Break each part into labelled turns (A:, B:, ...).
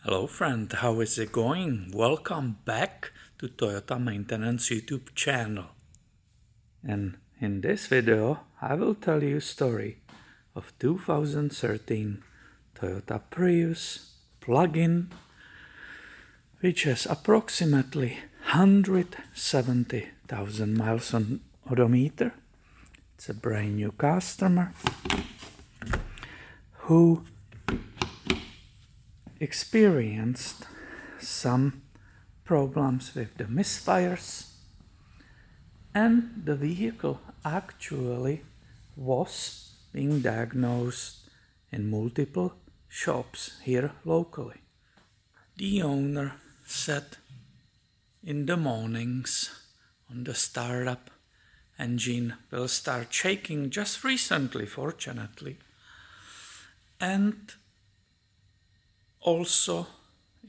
A: Hello friend, how is it going? Welcome back to Toyota Maintenance YouTube channel. And in this video I will tell you a story of 2013 Toyota Prius plug-in which has approximately 170,000 miles on odometer. It's a brand new customer who experienced some problems with the misfires, and the vehicle actually was being diagnosed in multiple shops here locally. The owner said in the mornings on the startup engine will start shaking just recently, fortunately, and also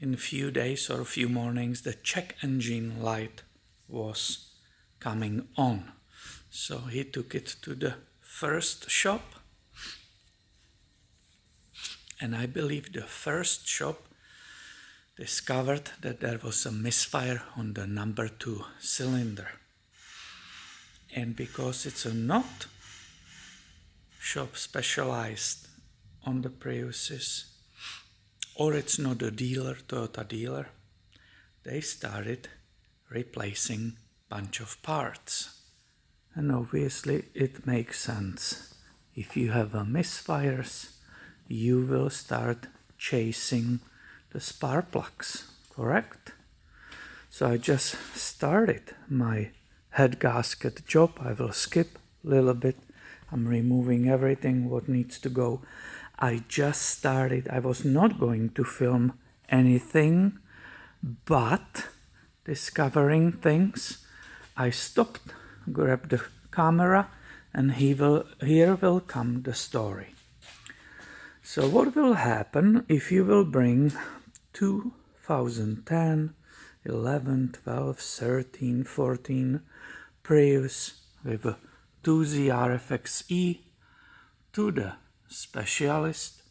A: in a few days or a few mornings the check engine light was coming on. So he took it to the first shop, and I believe the first shop discovered that there was a misfire on the number 2 cylinder. And because it's a not shop specialized on the Priuses, or it's not a dealer, Toyota dealer, they started replacing bunch of parts. And obviously it makes sense. If you have a misfires, you will start chasing the spark plugs, correct? So I just started my head gasket job. I will skip a little bit. I'm removing everything what needs to go. I just started. I was not going to film anything, but discovering things, I stopped, grabbed the camera, and here will come the story. So what will happen if you will bring 2010, 11, 12, 13, 14 Prius with a 2Z RFXE to the specialist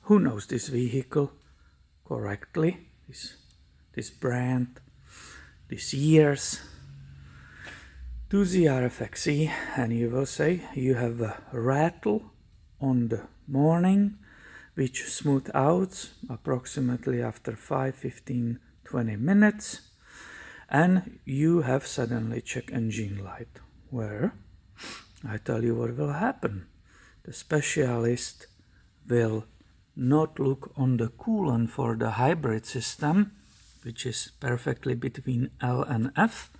A: who knows this vehicle correctly, this brand, these years, 2Z RFXE, and you will say you have a rattle on the morning which smooth out approximately after 5, 15, 20 minutes, and you have suddenly check engine light, where I tell you what will happen. The specialist will not look on the coolant for the hybrid system, which is perfectly between L and F,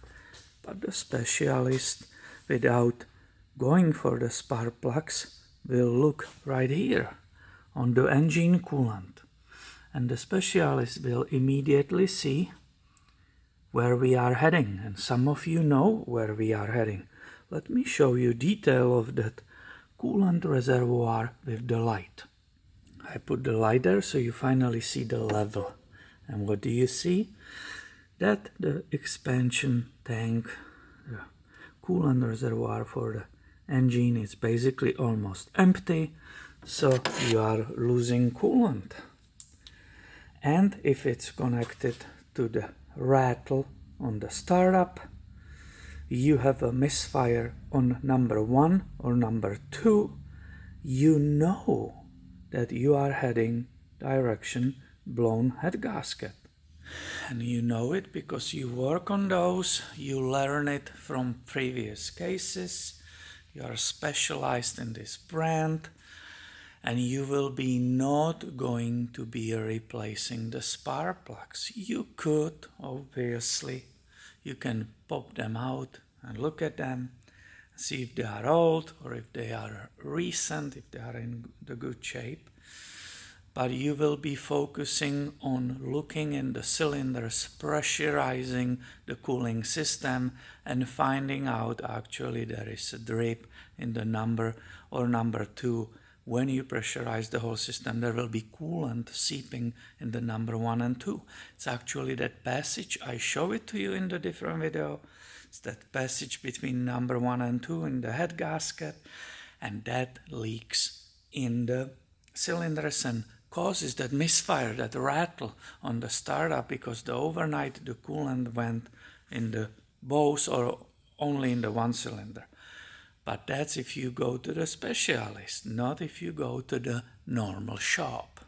A: but the specialist, without going for the spark plugs, will look right here on the engine coolant. And the specialist will immediately see where we are heading, and some of you know where we are heading. Let me show you detail of that coolant reservoir with the light. I put the light there so you finally see the level. And what do you see? That the expansion tank, the coolant reservoir for the engine is basically almost empty, so you are losing coolant. And if it's connected to the rattle on the startup, you have a misfire on number 1 or number 2, you know that you are heading direction blown head gasket. And you know it because you work on those, you learn it from previous cases, you are specialized in this brand, and you will be not going to be replacing the spark plugs. You could, obviously, you can pop them out and look at them, see if they are old or if they are recent, if they are in the good shape. But you will be focusing on looking in the cylinders, pressurizing the cooling system, and finding out actually there is a drip in the number 2. When you pressurize the whole system, there will be coolant seeping in the number 1 and 2. It's actually that passage, I show it to you in the different video. It's that passage between number 1 and 2 in the head gasket, and that leaks in the cylinders and causes that misfire, that rattle on the startup, because the overnight the coolant went in the both or only in the one cylinder. But that's if you go to the specialist, not if you go to the normal shop.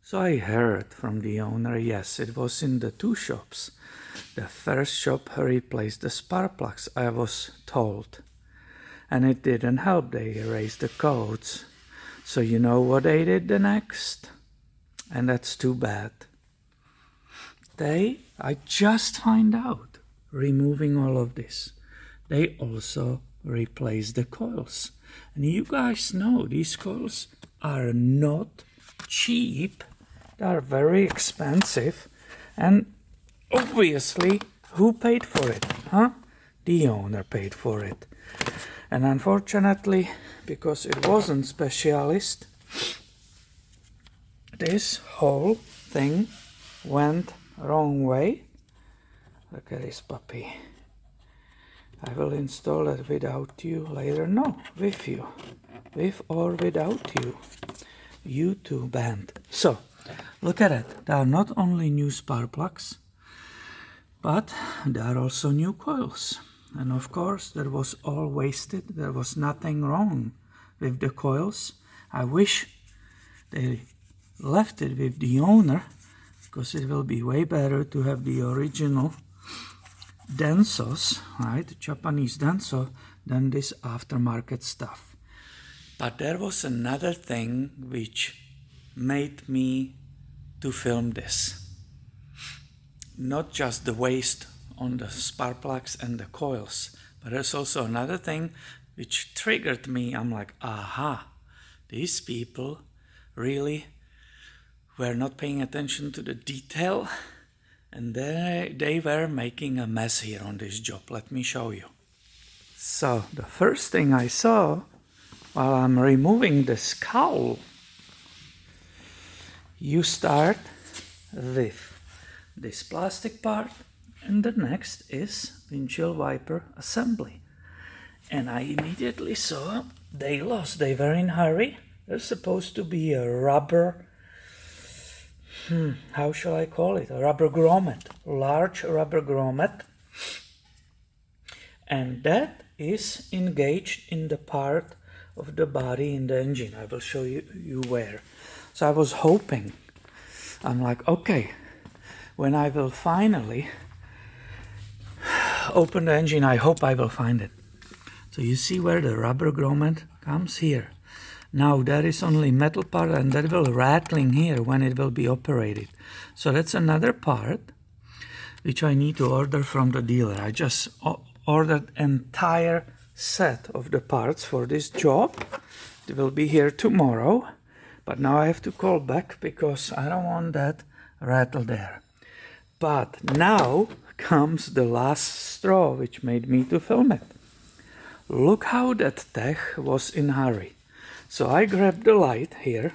A: So I heard from the owner, yes, it was in the two shops. The first shop replaced the spark plugs, I was told. And it didn't help, they erased the codes. So you know what they did the next? And that's too bad. I just find out, removing all of this, they also replaced the coils. And you guys know these coils are not cheap. They are very expensive. And obviously, who paid for it? Huh? The owner paid for it. And unfortunately, because it wasn't specialist, this whole thing went wrong way. Look at this puppy. I will install it without you later. No, with you. With or without you. You two band. So, look at it. There are not only new spark plugs, but there are also new coils. And of course, there was all wasted. There was nothing wrong with the coils. I wish they left it with the owner, because it will be way better to have the original Densos, right? Japanese Denso, than this aftermarket stuff. But there was another thing which made me to film this. Not just the waste on the spark plugs and the coils, but there's also another thing which triggered me. I'm like, aha, these people really were not paying attention to the detail, and they were making a mess here on this job. Let me show you. So the first thing I saw while I'm removing the scowl, you start with this plastic part, and the next is windshield wiper assembly. And I immediately saw they lost. They were in a hurry. There's supposed to be a rubber, how shall I call it? A rubber grommet, large rubber grommet. And that is engaged in the part of the body in the engine. I will show you where. So I was hoping, I'm like, okay, when I will finally open the engine, I hope I will find it. So you see where the rubber grommet comes here. Now there is only metal part, and that will rattling here when it will be operated. So that's another part which I need to order from the dealer. I just ordered entire set of the parts for this job. It will be here tomorrow, but now I have to call back because I don't want that rattle there. But now comes the last straw which made me to film it. Look how that tech was in hurry. So I grabbed the light here,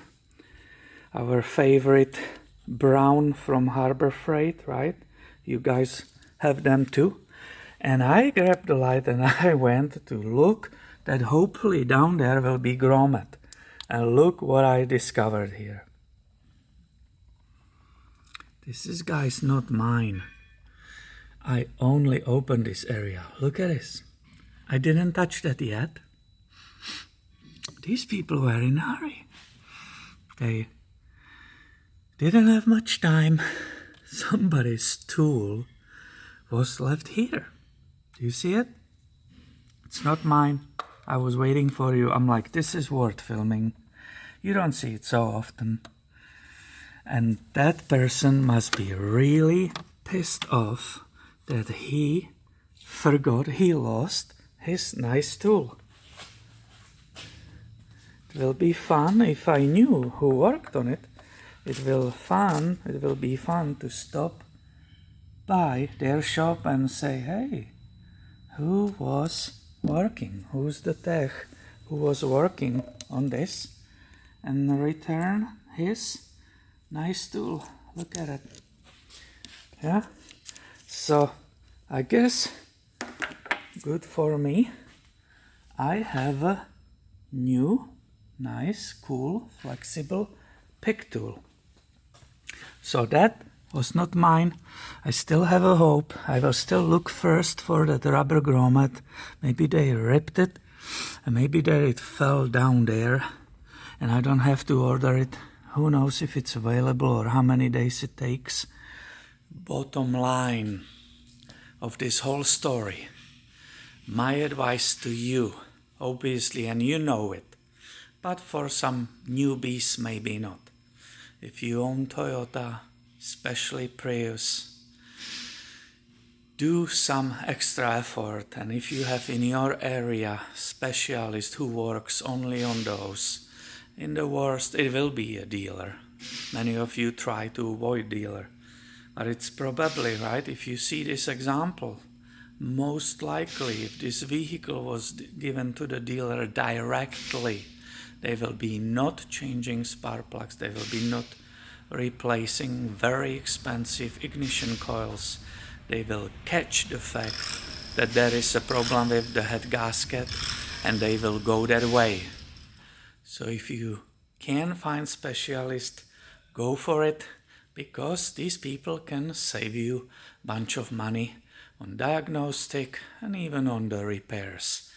A: our favorite brown from Harbor Freight, right? You guys have them too. And I grabbed the light and I went to look that hopefully down there will be grommet. And look what I discovered here. This is, guys, not mine. I only opened this area. Look at this. I didn't touch that yet. These people were in a hurry. They didn't have much time. Somebody's tool was left here. Do you see it? It's not mine. I was waiting for you. I'm like, this is worth filming. You don't see it so often. And that person must be really pissed off that he forgot, he lost his nice tool. It will be fun if I knew who worked on it. It will be fun to stop by their shop and say, hey, who was working? Who's the tech who was working on this? And return his nice tool. Look at it. Yeah? So, I guess, good for me. I have a new, nice, cool, flexible pick tool. So that was not mine. I still have a hope. I will still look first for that rubber grommet. Maybe they ripped it, and maybe that it fell down there, and I don't have to order it. Who knows if it's available or how many days it takes. Bottom line of this whole story, my advice to you, obviously, and you know it, but for some newbies maybe not. If you own Toyota, especially Prius, do some extra effort, and if you have in your area specialist who works only on those, in the worst it will be a dealer. Many of you try to avoid dealer, but it's probably right. If you see this example, most likely if this vehicle was given to the dealer directly, they will be not changing spark plugs, they will be not replacing very expensive ignition coils. They will catch the fact that there is a problem with the head gasket, and they will go that way. So if you can find specialist, go for it, because these people can save you a bunch of money on diagnostic and even on the repairs.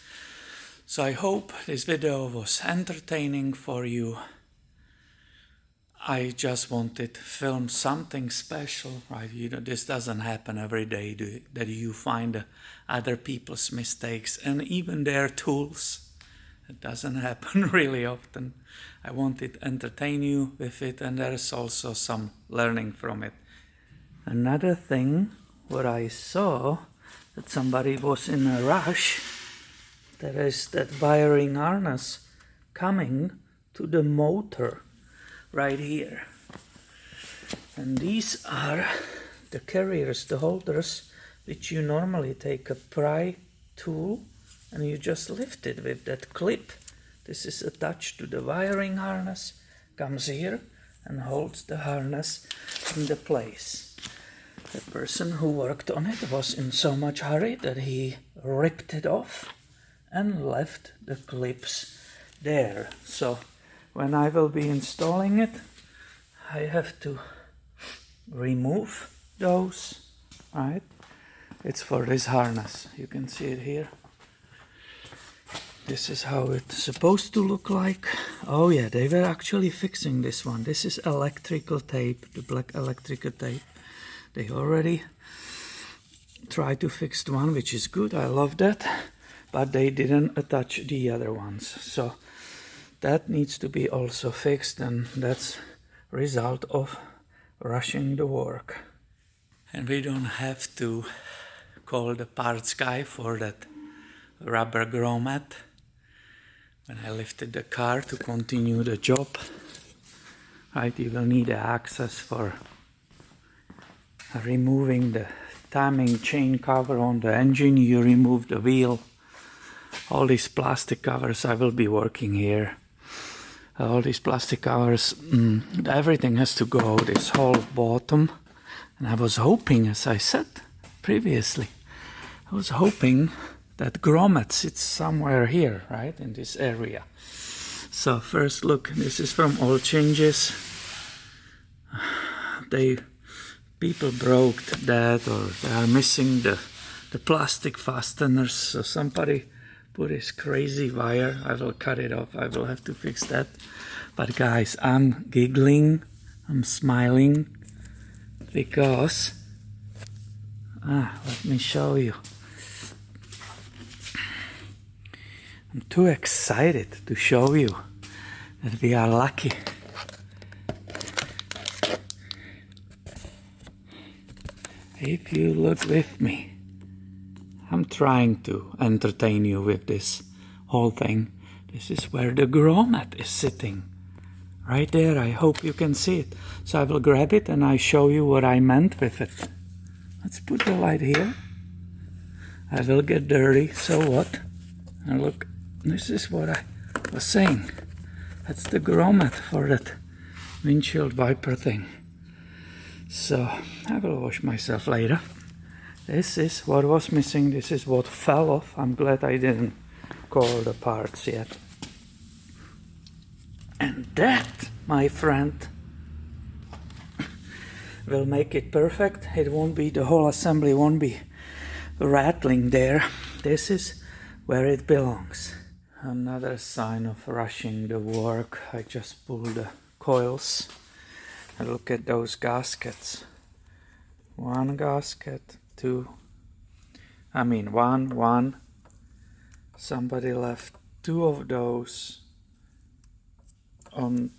A: So I hope this video was entertaining for you. I just wanted to film something special, right? This doesn't happen every day, that you find other people's mistakes and even their tools. It doesn't happen really often. I wanted to entertain you with it, and there's also some learning from it. Another thing, what I saw, that somebody was in a rush, there is that wiring harness coming to the motor right here. And these are the carriers, the holders, which you normally take a pry tool and you just lift it with that clip. This is attached to the wiring harness, comes here and holds the harness into place. The person who worked on it was in so much hurry that he ripped it off and left the clips there. So when I will be installing it, I have to remove those, right? It's for this harness. You can see it here. This is how it's supposed to look like. Oh yeah, they were actually fixing this one. This is electrical tape, the black electrical tape. They already tried to fix the one, which is good. I love that. But they didn't attach the other ones. So that needs to be also fixed, and that's result of rushing the work. And we don't have to call the parts guy for that rubber grommet. When I lifted the car to continue the job, right, you will need access for removing the timing chain cover on the engine. You remove the wheel. All these plastic covers, I will be working here. All these plastic covers, everything has to go, this whole bottom. And I was hoping, as I said previously, I was hoping that grommet sits somewhere here, right, in this area. So first look, this is from All Changes. People broke that, or they are missing the plastic fasteners. So somebody put this crazy wire. I will cut it off. I will have to fix that. But guys, I'm giggling, I'm smiling, because let me show you. I'm too excited to show you that we are lucky. If you look with me, I'm trying to entertain you with this whole thing. This is where the grommet is sitting. Right there, I hope you can see it. So I will grab it and I show you what I meant with it. Let's put the light here. I will get dirty, so what? And look, this is what I was saying. That's the grommet for that windshield wiper thing. So I will wash myself later. This is what was missing. This is what fell off. I'm glad I didn't call the parts yet. And that, my friend, will make it perfect. It won't be, the whole assembly won't be rattling there. This is where it belongs. Another sign of rushing the work. I just pulled the coils. And look at those gaskets. One gasket, two. One. Somebody left two of those on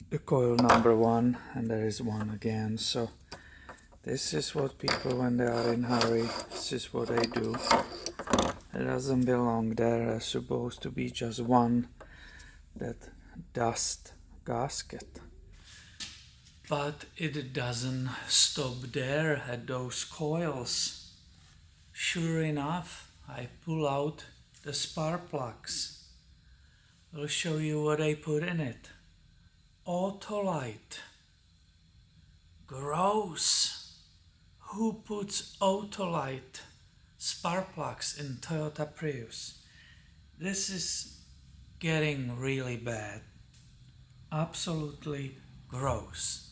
A: the coil number one, and there is one again. So this is what people, when they are in hurry, this is what they do. It doesn't belong there. There's supposed to be just one, that dust gasket. But it doesn't stop there at those coils. Sure enough, I pull out the spark plugs. I'll show you what I put in it. Autolite. Gross. Who puts Autolite spark plugs in Toyota Prius? This is getting really bad. Absolutely gross.